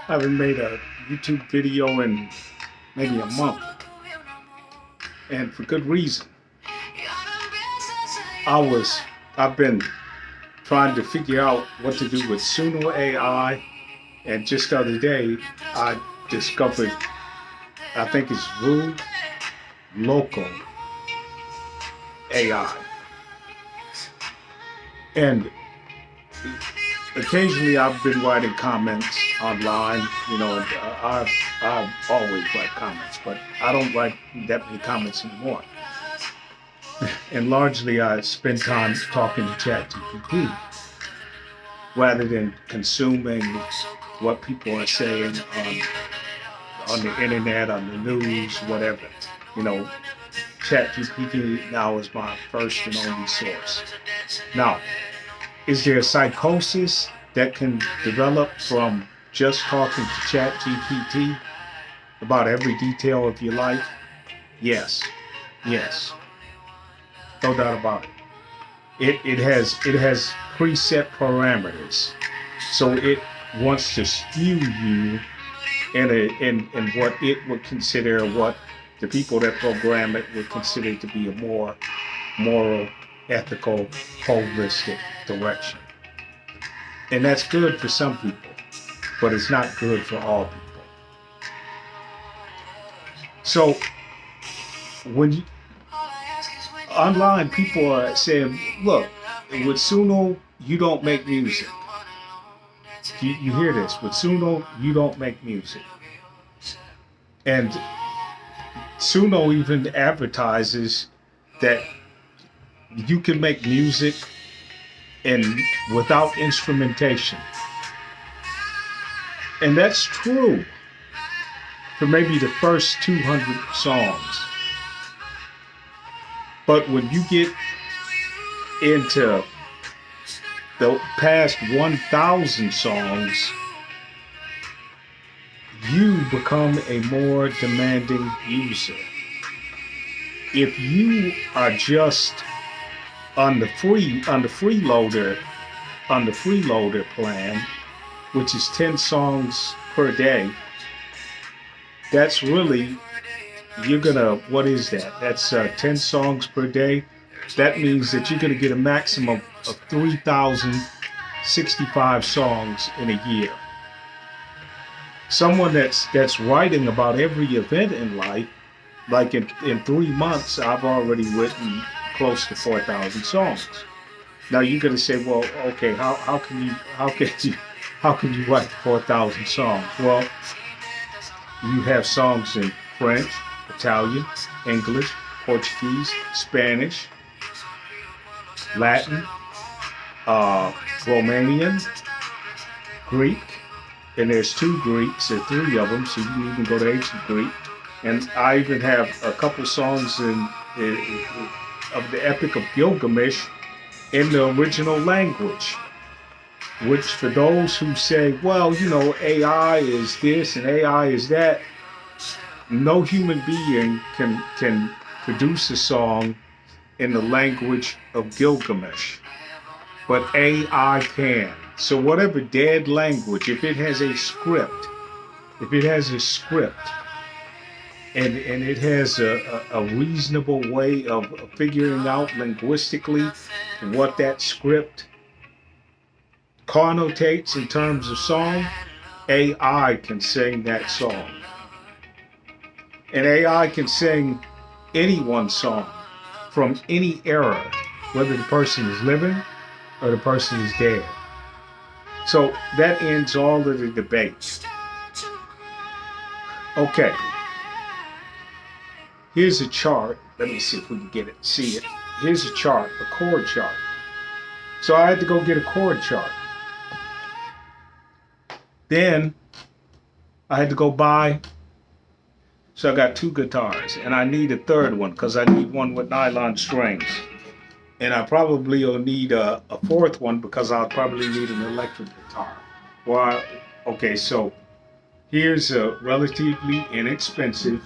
I haven't made a YouTube video in maybe a month, and for good reason. I've been trying to figure out what to do with Suno AI, and just the other day I discovered, I think it's Rude Local AI, and occasionally I've been writing comments online. I always write comments, but I don't write that many comments anymore. And largely I spend time talking to ChatGPT rather than consuming what people are saying on the internet, on the news, whatever. You know, ChatGPT now is my first and only source. Now, is there a psychosis that can develop from just talking to ChatGPT about every detail of your life? Yes. No doubt about it. It has preset parameters, so it wants to skew you in what it would consider, what the people that program it would consider to be a more moral, ethical, holistic direction. And that's good for some people, but it's not good for all people. So when online people are saying, look, with Suno, you don't make music. You hear this, with Suno, you don't make music. And Suno even advertises that you can make music without instrumentation. And that's true for maybe the first 200 songs. But when you get into the past 1,000 songs, you become a more demanding user. If you are just on the freeloader plan, which is 10 songs per day, that's really, what is that? That's 10 songs per day. That means that you're gonna get a maximum of 3,065 songs in a year. Someone that's writing about every event in life, like in 3 months, I've already written close to 4,000 songs. Now you're gonna say, well, okay, how can you write 4,000 songs? Well, you have songs in French, Italian, English, Portuguese, Spanish, Latin, Romanian, Greek, and there's 2 Greeks, there are 3 of them, so you can even go to ancient Greek. And I even have a couple songs of the Epic of Gilgamesh in the original language, which for those who say, well, AI is this and AI is that, no human being can produce a song in the language of Gilgamesh, but AI can. So whatever dead language, if it has a script, and it has a reasonable way of figuring out linguistically what that script connotates in terms of song, AI can sing that song. And AI can sing anyone's song from any era, whether the person is living or the person is dead. So that ends all of the debate. Okay. Here's a chart. Let me see if we can see it. Here's a chart, a chord chart. So I had to go get a chord chart. Then I had to go buy, so I got 2 guitars, and I need a third one because I need one with nylon strings. And I probably will need a 4th one because I'll probably need an electric guitar. Well, okay, so here's a relatively inexpensive,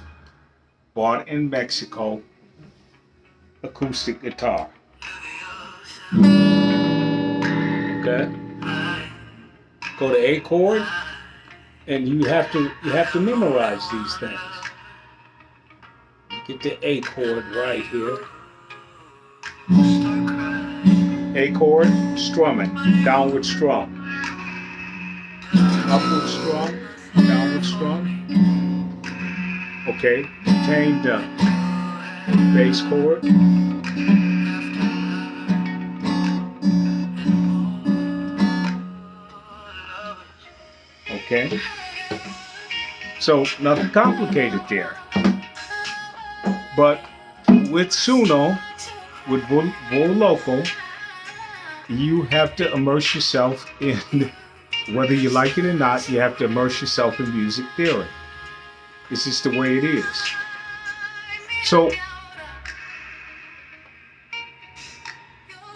bought in Mexico, acoustic guitar. Okay. Go to A chord, And you have to memorize these things. Get the A chord right here. A chord, strumming, downward strum. Upward strum, downward strum. Okay, contained done. Bass chord. Okay. So nothing complicated there. But with Suno, with Vol Local, you have to immerse yourself in, whether you like it or not, you have to immerse yourself in music theory. This is the way it is. So,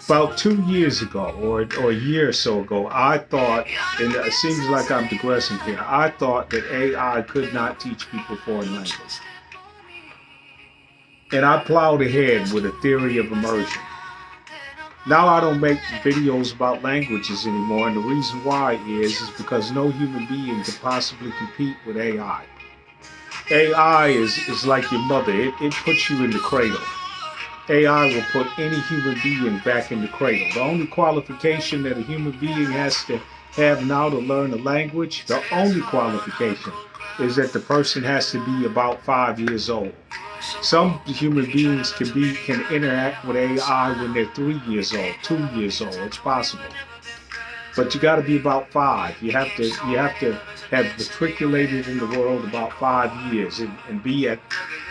about 2 years ago, or a year or so ago, I thought, and it seems like I'm digressing here, I thought that AI could not teach people foreign language. And I plowed ahead with a theory of immersion. Now I don't make videos about languages anymore, and the reason why is because no human being can possibly compete with AI. AI is like your mother. It puts you in the cradle. AI will put any human being back in the cradle. The only qualification that a human being has to have now to learn a language, the only qualification is that the person has to be about 5 years old. Some human beings can interact with AI when they're 3 years old, 2 years old. It's possible, but you got to be about 5. You have to have matriculated in the world about 5 years and be at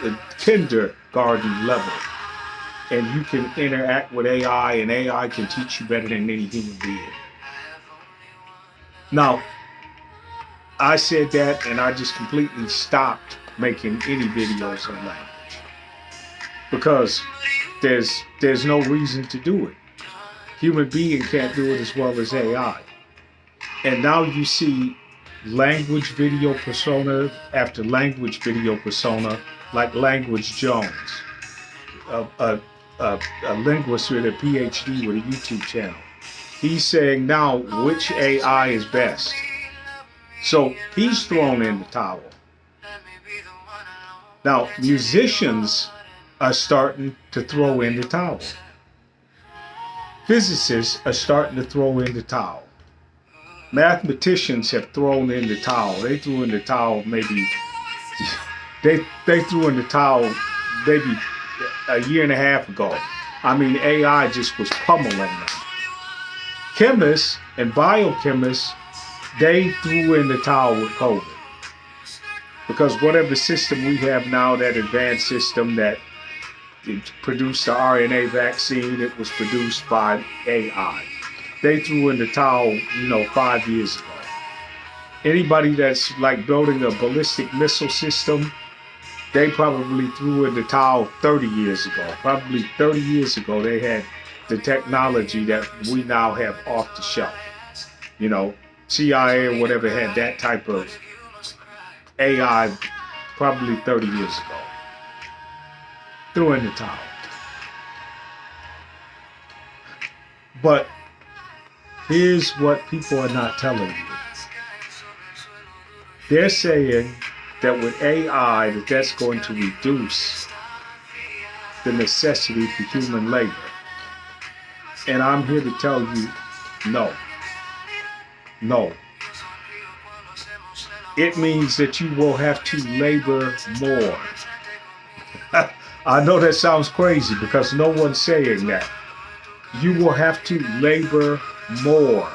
the kindergarten level, and you can interact with AI, and AI can teach you better than any human being. Now, I said that, and I just completely stopped making any videos on language because there's no reason to do it. Human being can't do it as well as AI. And now you see language video persona after language video persona, like Language Jones, a linguist with a PhD with a YouTube channel. He's saying now which AI is best. So he's thrown in the towel. Now musicians are starting to throw in the towel. Physicists are starting to throw in the towel. Mathematicians have thrown in the towel. They threw in the towel maybe, they threw in the towel maybe a year and a half ago. I mean, AI just was pummeling them. Chemists and biochemists, they threw in the towel with COVID. Because whatever system we have now, that advanced system that produced the RNA vaccine, it was produced by AI. They threw in the towel, 5 years ago. Anybody that's like building a ballistic missile system, they probably threw in the towel 30 years ago. Probably 30 years ago, they had the technology that we now have off the shelf. CIA or whatever had that type of AI probably 30 years ago. Threw in the towel. But here's what people are not telling you. They're saying that with AI, that's going to reduce the necessity for human labor. And I'm here to tell you, no. No. It means that you will have to labor more. I know that sounds crazy because no one's saying that. You will have to labor more.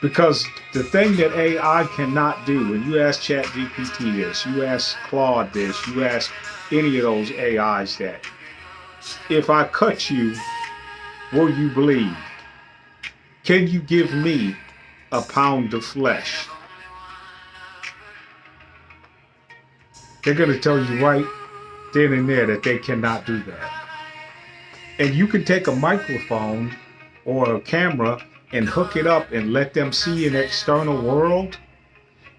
Because the thing that AI cannot do, and you ask ChatGPT this, you ask Claude this, you ask any of those AIs that, if I cut you, will you bleed? Can you give me a pound of flesh? They're going to tell you right then and there that they cannot do that. And you can take a microphone or a camera and hook it up and let them see an external world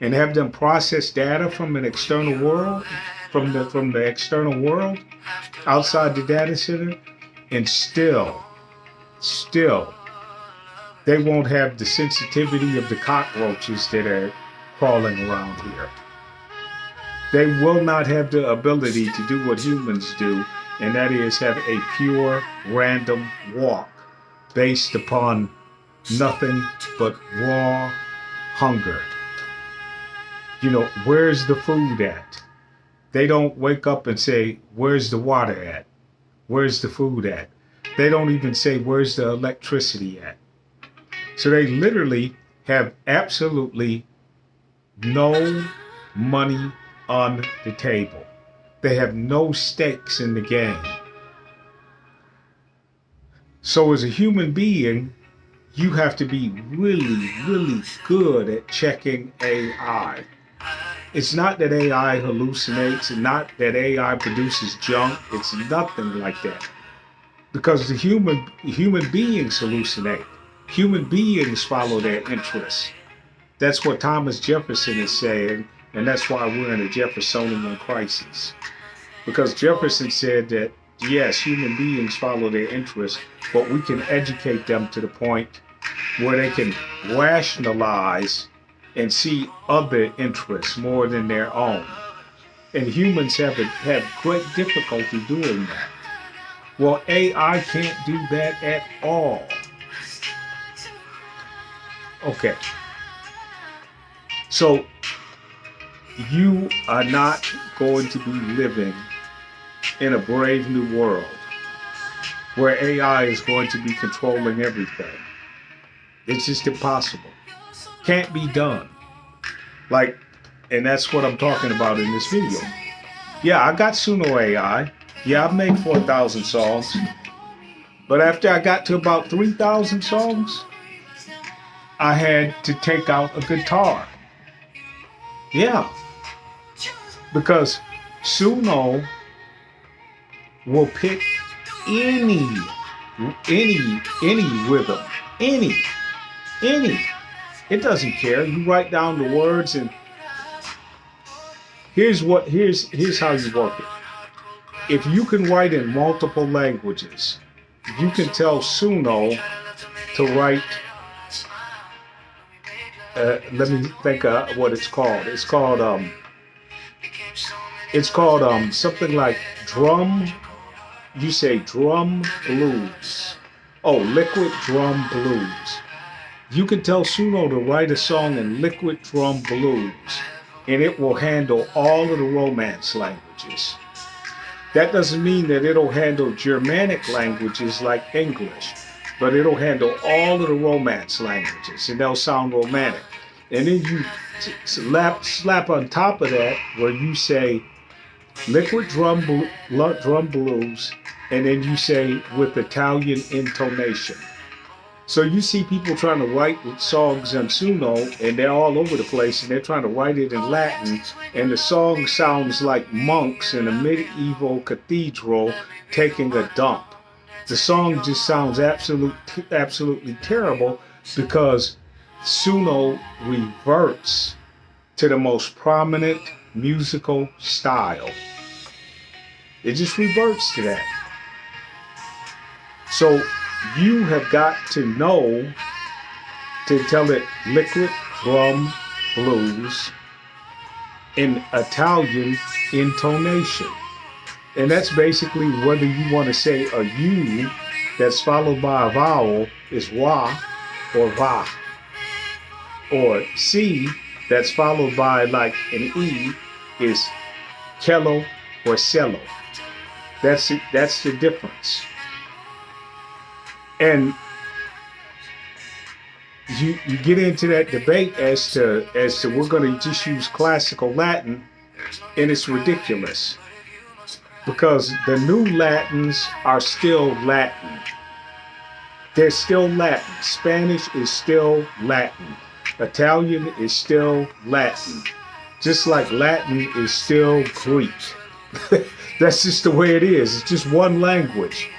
and have them process data from an external world, from the external world outside the data center, and still they won't have the sensitivity of the cockroaches that are crawling around here. They will not have the ability to do what humans do, and that is have a pure, random walk based upon nothing but raw hunger. You know, where's the food at? They don't wake up and say, where's the water at? Where's the food at? They don't even say, where's the electricity at? So they literally have absolutely no money on the table. They have no stakes in the game. So as a human being, you have to be really, really good at checking AI. It's not that AI hallucinates and not that AI produces junk. It's nothing like that. Because the human beings hallucinate. Human beings follow their interests. That's what Thomas Jefferson is saying, and that's why we're in a Jeffersonian crisis. Because Jefferson said that, yes, human beings follow their interests, but we can educate them to the point where they can rationalize and see other interests more than their own. And humans have great difficulty doing that. Well, AI can't do that at all. Okay. So you are not going to be living in a brave new world where AI is going to be controlling everything. It's just impossible. Can't be done. Like, and that's what I'm talking about in this video. Yeah, I got Suno AI. Yeah, I've made 4,000 songs. But after I got to about 3,000 songs, I had to take out a guitar. Yeah. Because Suno will pick any rhythm. Any. It doesn't care. You write down the words, and here's how you work it. If you can write in multiple languages, you can tell Suno to write, let me think what it's called. It's called something like drum, you say drum blues. Oh, liquid drum blues. You can tell Suno to write a song in liquid drum blues, and it will handle all of the Romance languages. That doesn't mean that it'll handle Germanic languages like English, but it'll handle all of the Romance languages, and they'll sound romantic. And then you slap on top of that where you say liquid drum blues, and then you say with Italian intonation. So you see people trying to write songs in Suno, and they're all over the place, and they're trying to write it in Latin, and the song sounds like monks in a medieval cathedral taking a dump. The song just sounds absolutely terrible because Suno reverts to the most prominent musical style. It just reverts to that. So you have got to know to tell it liquid drum blues in Italian intonation. And that's basically whether you want to say a U that's followed by a vowel is wa or va, or C that's followed by like an E is cello or cello. That's the difference. And you get into that debate as to we're going to just use classical Latin, and it's ridiculous because the new Latins are still Latin. They're still Latin. Spanish is still Latin. Italian is still Latin. Just like Latin is still Greek. That's just the way it is. It's just one language.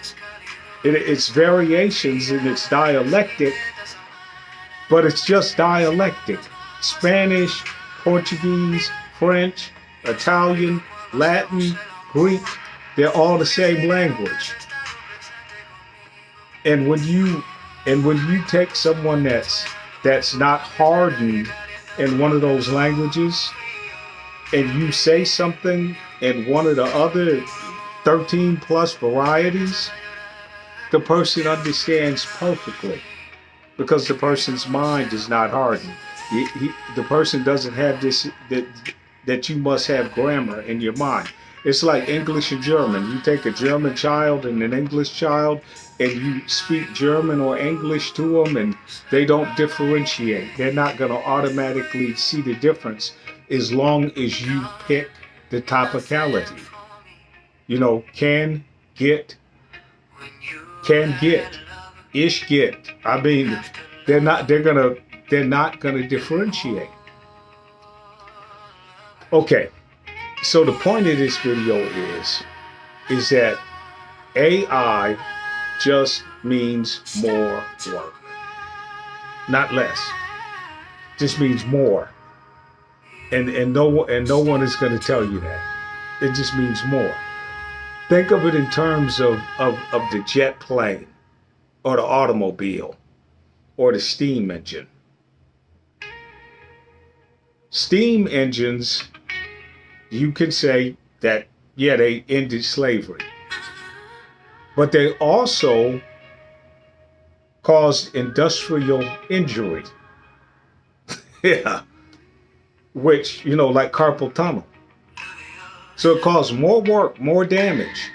It's variations and it's dialectic, but it's just dialectic. Spanish, Portuguese, French, Italian, Latin, Greek, they're all the same language. And when you And when you take someone that's not hardened in one of those languages, and you say something in one of the other 13 plus varieties, the person understands perfectly because the person's mind is not hardened. The person doesn't have this, that you must have grammar in your mind. It's like English and German. You take a German child and an English child and you speak German or English to them and they don't differentiate. They're not going to automatically see the difference as long as you pick the topicality. You know, can, get, ish, get. I mean, they're not gonna differentiate. Okay, so the point of this video is that AI just means more work, not less. Just means more. And no one is going to tell you that. It just means more. Think of it in terms of the jet plane or the automobile or the steam engine. Steam engines, you can say that, yeah, they ended slavery. But they also caused industrial injury. Yeah. Which, you know, like carpal tunnel. So it caused more work, more damage.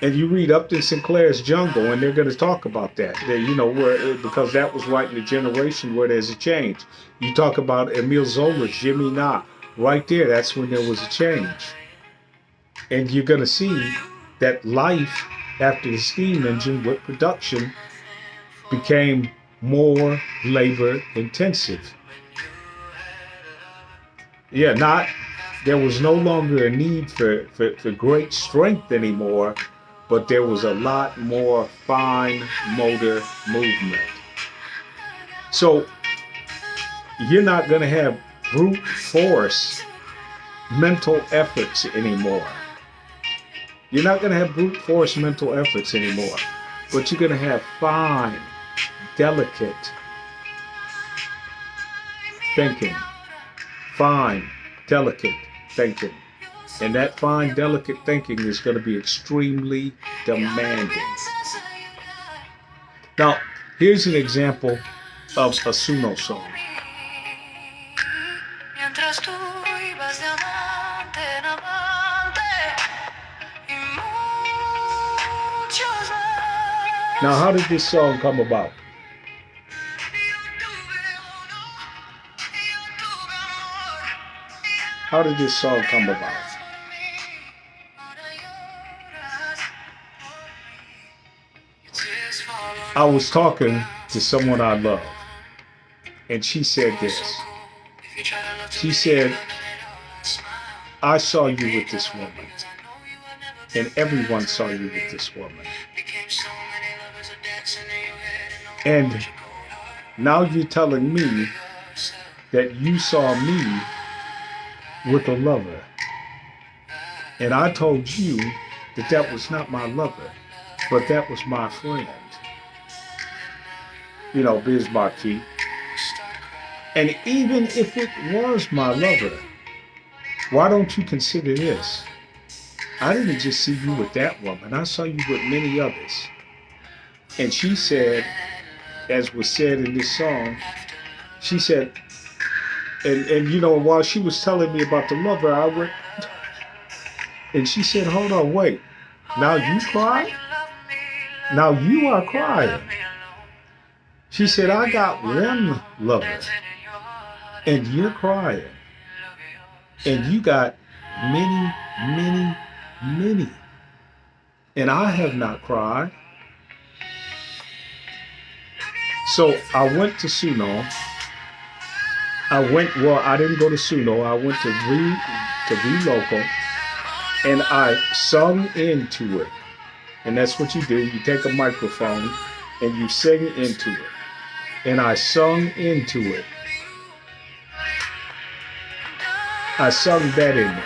And you read Upton Sinclair's Jungle, and they're going to talk about that. They, you know, because that was right in the generation where there's a change. You talk about Emile Zola's Jimmy Na. Right there, that's when there was a change. And you're going to see that life after the steam engine with production became more labor intensive. Yeah, there was no longer a need for great strength anymore, but there was a lot more fine motor movement. So you're not going to have brute force mental efforts anymore. You're not going to have brute force mental efforts anymore, but you're going to have fine, delicate thinking. Fine, delicate thinking. And that fine, delicate thinking is going to be extremely demanding. Now, here's an example of a Suno song. Now, how did this song come about? How did this song come about? I was talking to someone I love, and she said this. She said, I saw you with this woman, and everyone saw you with this woman. And now you're telling me that you saw me with a lover. And I told you that that was not my lover, but that was my friend. You know, Biz Marquis. And even if it was my lover, why don't you consider this? I didn't just see you with that woman. I saw you with many others. And she said, as was said in this song, she said, and you know, while she was telling me about the lover, I went, and she said, hold on, wait. Now you cry? Now you are crying. She said, I got one lover, and you're crying. And you got many, many, many. And I have not cried. So I went to Suno. I didn't go to Suno. I went to V-Local, and I sung into it. And that's what you do. You take a microphone and you sing into it. And I sung into it. I sung that in there.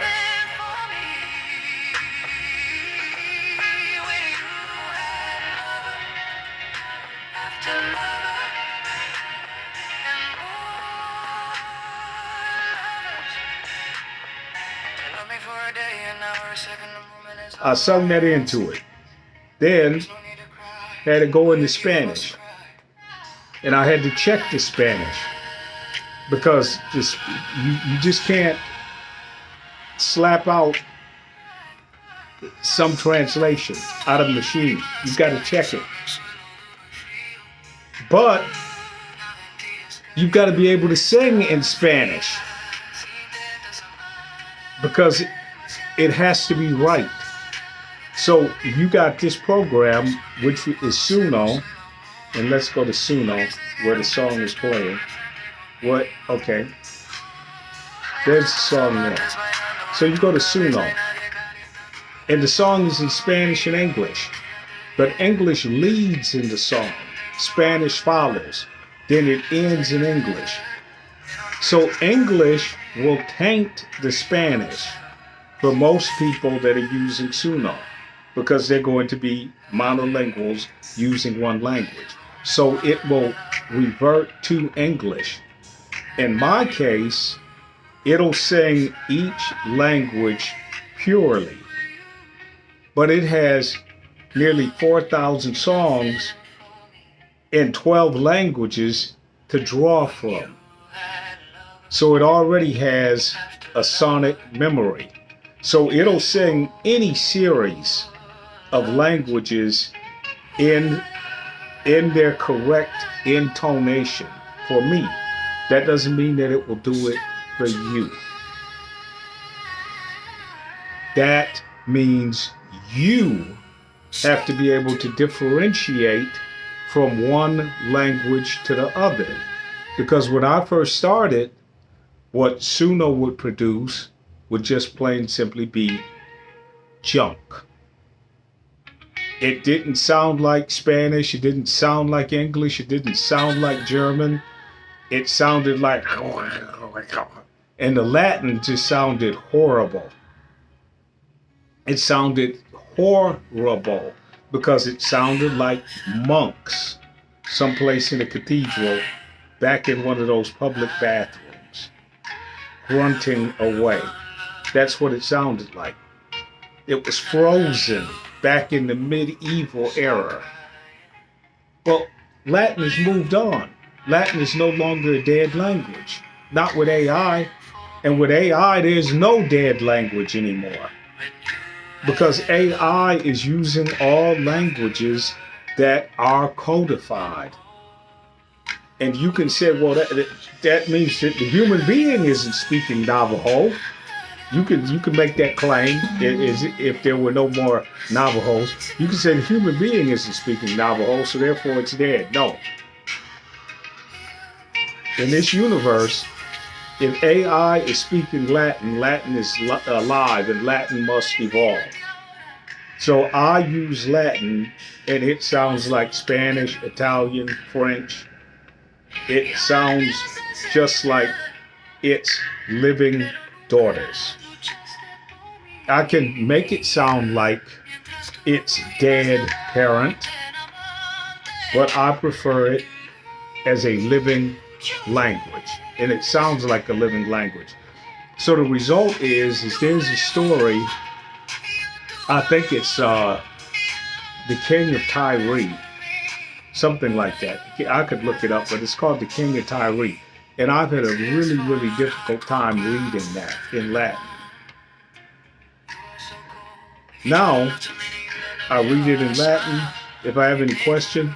I sung that into it. Then had to go into Spanish. And I had to check the Spanish. Because you just can't slap out some translation out of the machine. You've got to check it. But you've got to be able to sing in Spanish because it has to be right. So you got this program, which is Suno, and let's go to Suno where the song is playing. What? Okay. There's the song there. So you go to Suno, and the song is in Spanish and English, but English leads in the song. Spanish follows. Then it ends in English. So English will taint the Spanish for most people that are using Suno because they're going to be monolinguals using one language. So it will revert to English. In my case, it'll sing each language purely, but it has nearly 4,000 songs in 12 languages to draw from. So it already has a sonic memory. So it'll sing any series of languages in their correct intonation for me. That doesn't mean that it will do it for you. That means you have to be able to differentiate from one language to the other. Because when I first started, what Suno would produce would just plain simply be junk. It didn't sound like Spanish, it didn't sound like English, it didn't sound like German. It sounded like, and the Latin just sounded horrible. It sounded horrible because it sounded like monks someplace in a cathedral back in one of those public bathrooms, grunting away. That's what it sounded like. It was frozen back in the medieval era. Well, Latin has moved on. Latin is no longer a dead language. Not with AI. And with AI, there's no dead language anymore. Because AI is using all languages that are codified. And you can say, well, that means that the human being isn't speaking Navajo. You can make that claim if there were no more Navajos. You can say the human being isn't speaking Navajo, so therefore it's dead. No. In this universe, if AI is speaking Latin, Latin is alive and Latin must evolve. So I use Latin and it sounds like Spanish, Italian, French. It sounds just like its living daughters. I can make it sound like its dead parent, but I prefer it as a living language, and it sounds like a living language. So the result is there's a story, I think it's the King of Tyre, something like that. I could look it up, but it's called the King of Tyre. And I've had a really, really difficult time reading that in Latin. Now, I read it in Latin. If I have any question,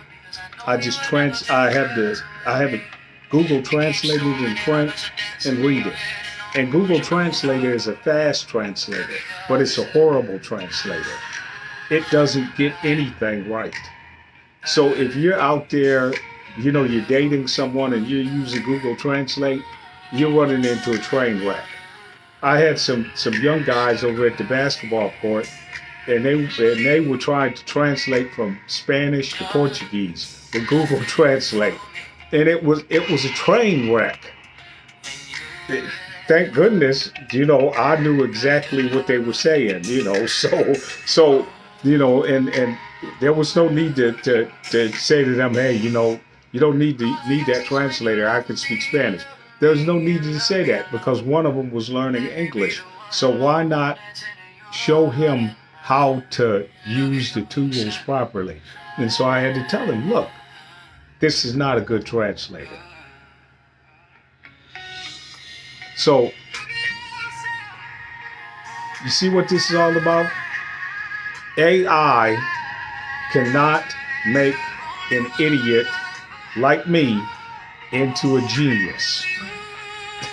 I just I have it Google Translate it in French and read it. And Google Translator is a fast translator, but it's a horrible translator. It doesn't get anything right. So if you're out there, you're dating someone and you're using Google Translate, you're running into a train wreck. I had some young guys over at the basketball court, and they were trying to translate from Spanish to Portuguese with Google Translate, and it was a train wreck. Thank goodness, I knew exactly what they were saying, so and there was no need to say to them, hey, you don't need that translator. I can speak Spanish. There was no need to say that because one of them was learning English. So why not show him how to use the tools properly? And so I had to tell him, look, this is not a good translator. So you see what this is all about? AI cannot make an idiot like me into a genius.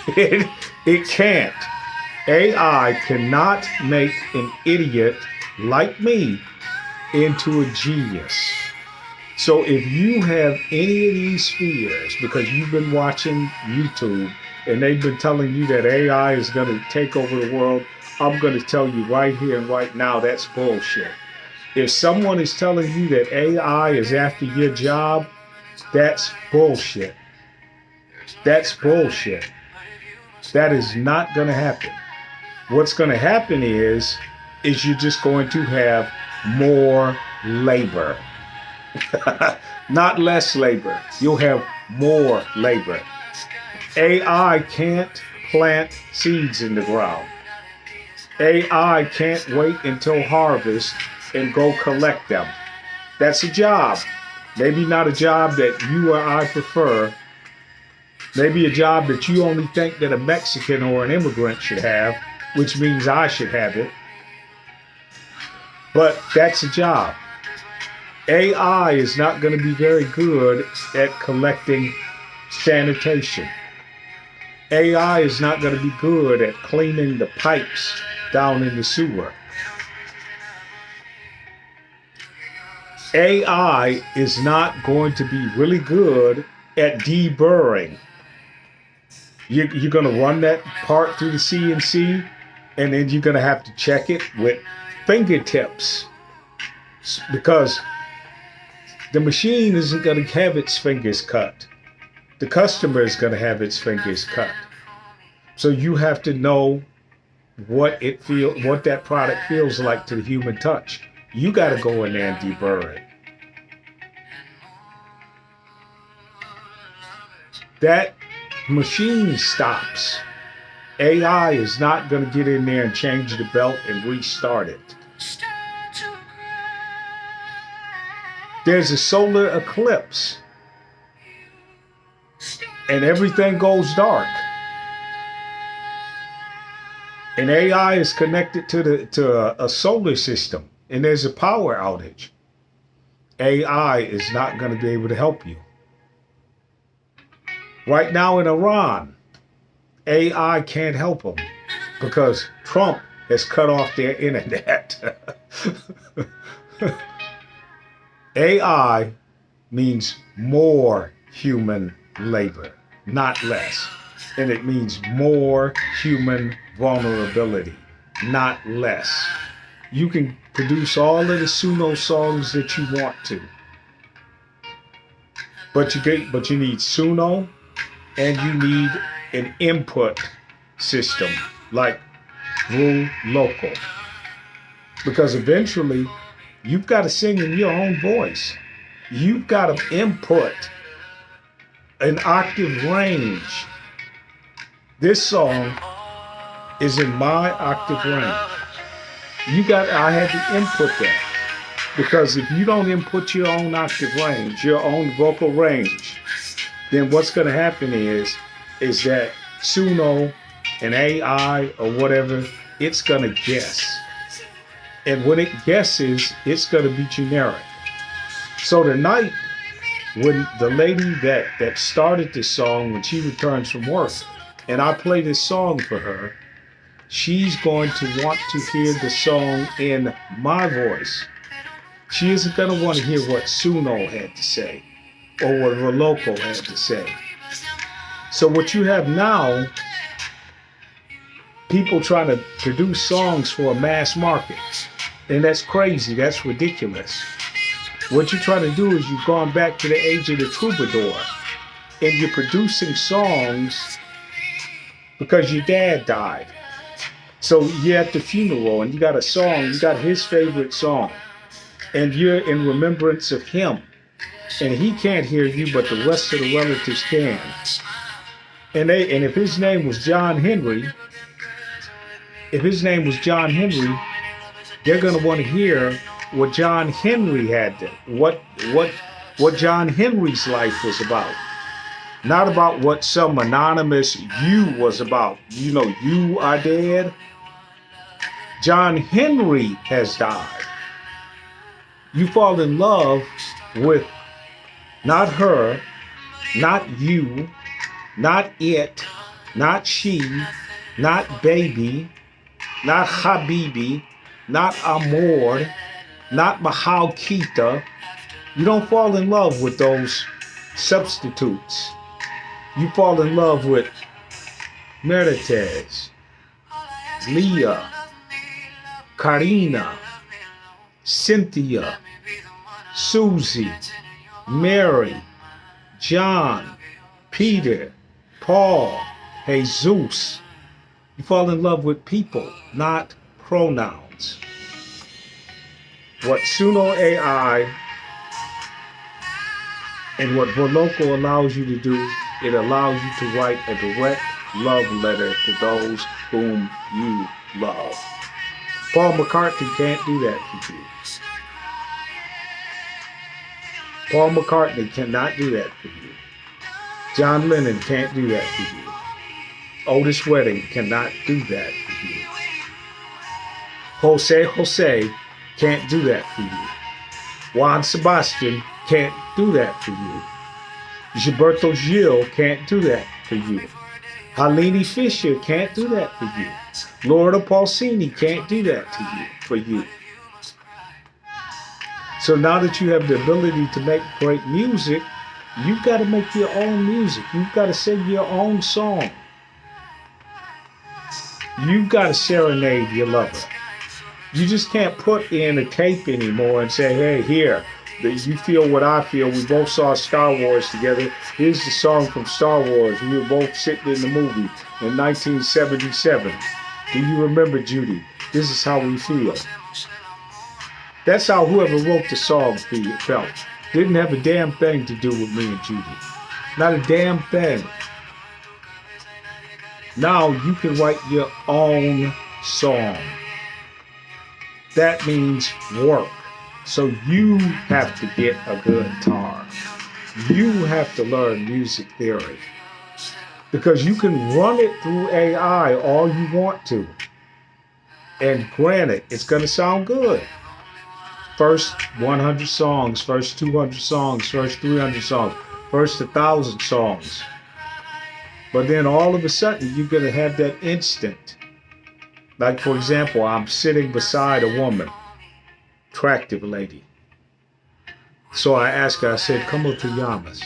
It can't. AI cannot make an idiot like me into a genius. So if you have any of these fears because you've been watching YouTube and they've been telling you that AI is going to take over the world, I'm going to tell you right here and right now, that's bullshit. If someone is telling you that AI is after your job, that's bullshit. That's bullshit. That is not going to happen. What's going to happen is you're just going to have more labor. Not less labor. You'll have more labor. AI can't plant seeds in the ground. AI can't wait until harvest and go collect them. That's a job. Maybe not a job that you or I prefer. Maybe a job that you only think that a Mexican or an immigrant should have, which means I should have it. But that's a job. AI is not going to be very good at collecting sanitation. AI is not going to be good at cleaning the pipes down in the sewer. AI is not going to be really good at deburring. You're going to run that part through the CNC, and then you're going to have to check it with fingertips, because the machine isn't going to have its fingers cut. The customer is going to have its fingers cut. So you have to know what that product feels like to the human touch. You got to go in there and deburr it. That machine stops. AI is not going to get in there and change the belt and restart it. There's a solar eclipse and everything goes dark. And AI is connected to a solar system and there's a power outage. AI is not going to be able to help you. Right now in Iran, AI can't help them because Trump has cut off their internet. AI means more human labor, not less. And it means more human vulnerability, not less. You can produce all of the Suno songs that you want to. But you need Suno, and you need an input system like Rule Local. Because eventually, you've got to sing in your own voice. You've got to input an octave range. This song is in my octave range. I had to input that. Because if you don't input your own octave range, your own vocal range, then what's going to happen is that Suno and AI or whatever, it's going to guess. And when it guesses, it's going to be generic. So tonight, when the lady that started this song, when she returns from work, and I play this song for her, she's going to want to hear the song in my voice. She isn't going to want to hear what Suno had to say or what Roloko had to say. So what you have now, people trying to produce songs for a mass market. And that's crazy. That's ridiculous. What you're trying to do is you've gone back to the age of the troubadour. And you're producing songs because your dad died. So you're at the funeral and you got a song, you got his favorite song. And you're in remembrance of him. And he can't hear you, but the rest of the relatives can. And if his name was John Henry, if his name was John Henry, they're going to want to hear what John Henry had to, what John Henry's life was about. Not about what some anonymous you was about. You know, you are dead. John Henry has died. You fall in love with not her, not you, not it, not she, not baby, not Habibi, not Amor, not Mahal Kita. You don't fall in love with those substitutes. You fall in love with Meritez, Leah, Karina, Cynthia, Susie, Mary, John, Peter, Paul, Jesus. You fall in love with people, not pronouns. What Suno AI and what Voloco allows you to do, it allows you to write a direct love letter to those whom you love. Paul McCartney can't do that for you. Paul McCartney cannot do that for you. John Lennon can't do that for you. Otis Redding cannot do that for you. Jose can't do that for you. Juan Sebastian can't do that for you. Gilberto Gil can't do that for you. Helene Fisher can't do that for you. Laura Pausini can't do that to you, for you. So now that you have the ability to make great music, you've got to make your own music. You've got to sing your own song. You've got to serenade your lover. You just can't put in a tape anymore and say, hey, here, you feel what I feel. We both saw Star Wars together. Here's the song from Star Wars. We were both sitting in the movie in 1977. Do you remember, Judy? This is how we feel. That's how whoever wrote the song felt. Didn't have a damn thing to do with me and Judy. Not a damn thing. Now you can write your own song. That means work. So you have to get a good guitar. You have to learn music theory. Because you can run it through AI all you want to. And granted, it's going to sound good. First 100 songs, first 200 songs, first 300 songs, first 1,000 songs. But then all of a sudden, you're going to have that instant. Like, for example, I'm sitting beside a woman. Attractive lady. So I asked her, I said, ¿Cómo te llamas?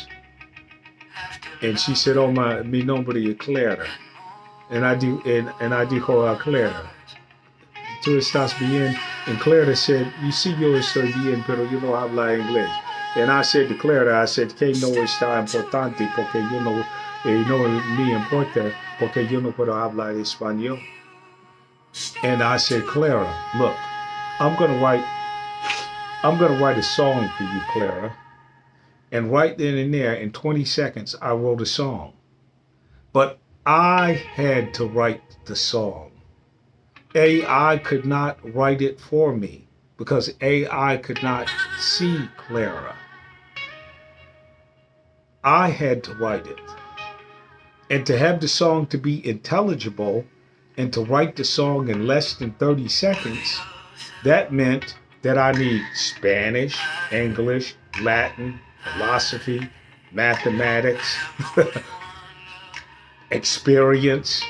And she said, oh, mi nombre es Clara. And I dijo, Clara, ¿tú estás bien? And Clara said, you see, yo estoy bien, pero yo no hablo inglés. And I said to Clara, I said, que no está importante, porque yo no me importa, porque yo no puedo hablar español. And I said, Clara, look, I'm gonna write a song for you, Clara. And right then and there, in 20 seconds, I wrote a song. But I had to write the song. AI could not write it for me because AI could not see Clara. I had to write it. And to have the song to be intelligible and to write the song in less than 30 seconds, that meant that I need Spanish, English, Latin, philosophy, mathematics, experience,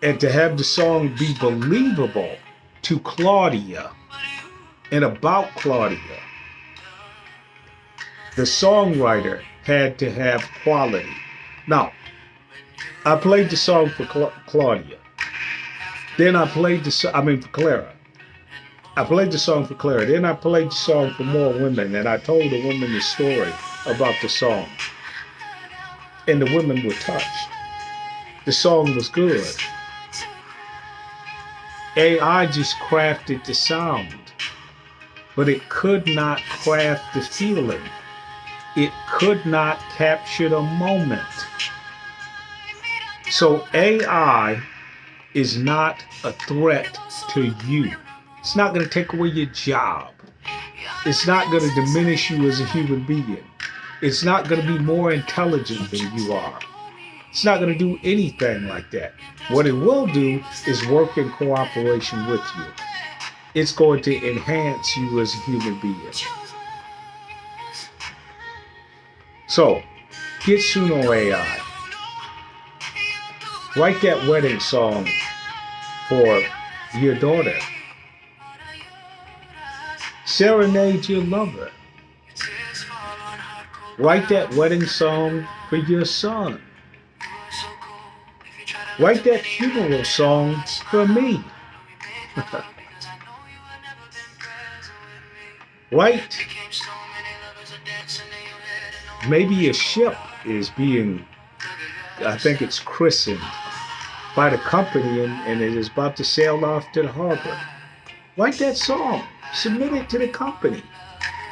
and to have the song be believable to Claudia and about Claudia. The songwriter had to have quality. Now, I played the song for Claudia. Then I played for Clara. I played the song for Clara. Then I played the song for more women, and I told the women the story about the song. And the women were touched. The song was good. AI just crafted the sound, but it could not craft the feeling. It could not capture the moment. So AI is not a threat to you. It's not going to take away your job. It's not going to diminish you as a human being. It's not going to be more intelligent than you are. It's not going to do anything like that. What it will do is work in cooperation with you. It's going to enhance you as a human being. So, get Suno AI. Write that wedding song for your daughter. Serenade your lover. Write that wedding song for your son. Write that funeral song for me. Write. Maybe a ship is being, I think it's christened by the company and it is about to sail off to the harbor. Write that song. Submit it to the company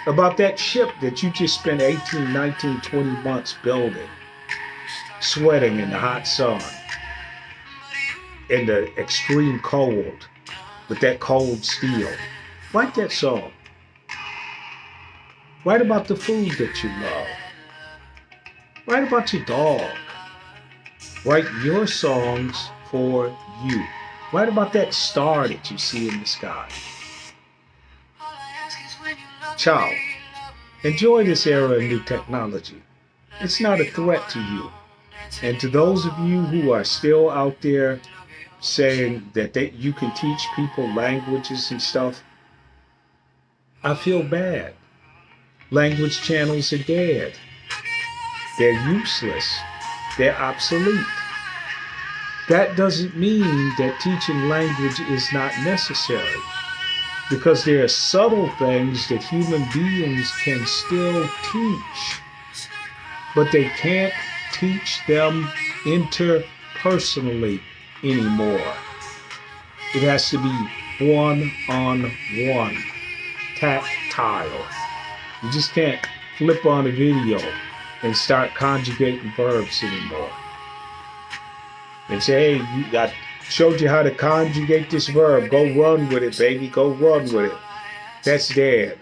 about that ship that you just spent 18, 19, 20 months building, sweating in the hot sun, in the extreme cold, with that cold steel. Write that song. Write about the food that you love. Write about your dog. Write your songs for you. Write about that star that you see in the sky. Ciao. Enjoy this era of new technology. It's not a threat to you. And to those of you who are still out there saying that you can teach people languages and stuff, I feel bad. Language channels are dead. They're useless. They're obsolete. That doesn't mean that teaching language is not necessary, because there are subtle things that human beings can still teach, but they can't teach them interpersonally anymore. It has to be one-on-one, tactile. You just can't flip on a video and start conjugating verbs anymore. And say, hey, I showed you how to conjugate this verb. Go run with it, baby. Go run with it. That's dead.